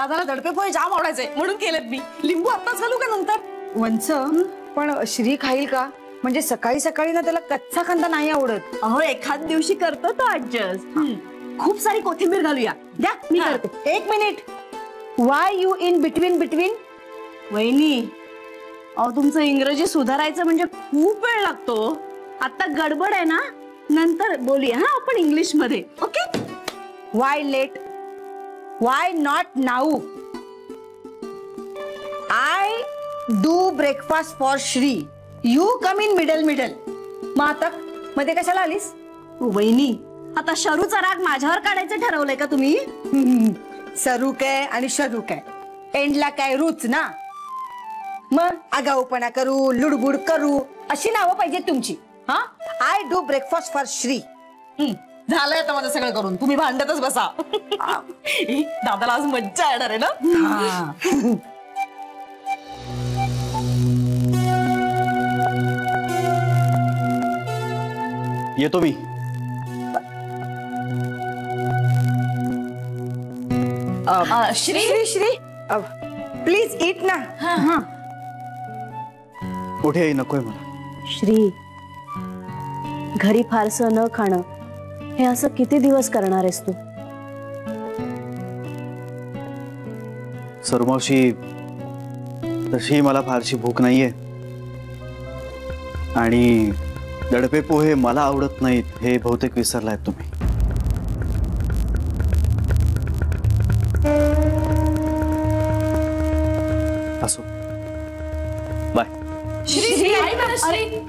दादाला दडपे पोहे जाम आवडायचे म्हणून केलेत मी. लिंबू आत्ताच घालू का नंतर? वंच पण श्री खाईल का? म्हणजे सकाळी सकाळी ना त्याला कच्चा कांदा नाही आवडत. अहो एखाद दिवशी करतो तो ऍडजस्ट. खूप सारी कोथिंबीर घालूया. द्या मी करते. 1 minute. Y you in between? वहिनी अहो तुमचं इंग्रजी सुधारायचं म्हणजे खूप वेळ लागतो. आता गडबड आहे ना, नंतर बोलूया हा आपण इंग्लिश मध्ये. Okay. Why late? Why not now? I do breakfast for three. You come in middle. मग आता मध्ये कशाला आलीस? वहिनी आता शरूचा राग माझ्यावर काढायचं ठरवलंय का तुम्ही? सरू काय आणि शरू काय, एंडला काय रूच ना. मग आगाऊपणा करू, लुडबुड करू अशी नावं पाहिजेत तुमची. हा, I do breakfast for Shri. झालंय आता माझं सगळं करून. तुम्ही भांडतच बसा. दादाला आज मज्जा येणार आहे ना. येतो मी. श्री प्लीज इट ना. कुठे नकोय मला. श्री, घरी फारसं न खाणं हे असं किती दिवस करणार आहेस तू? सरुमावशी, तशी मला फारशी भूक नाहीये आणि दडपे पोहे मला आवडत नाहीत हे बहुतेक विसरलाय तुम्ही. असो, बाय. श्री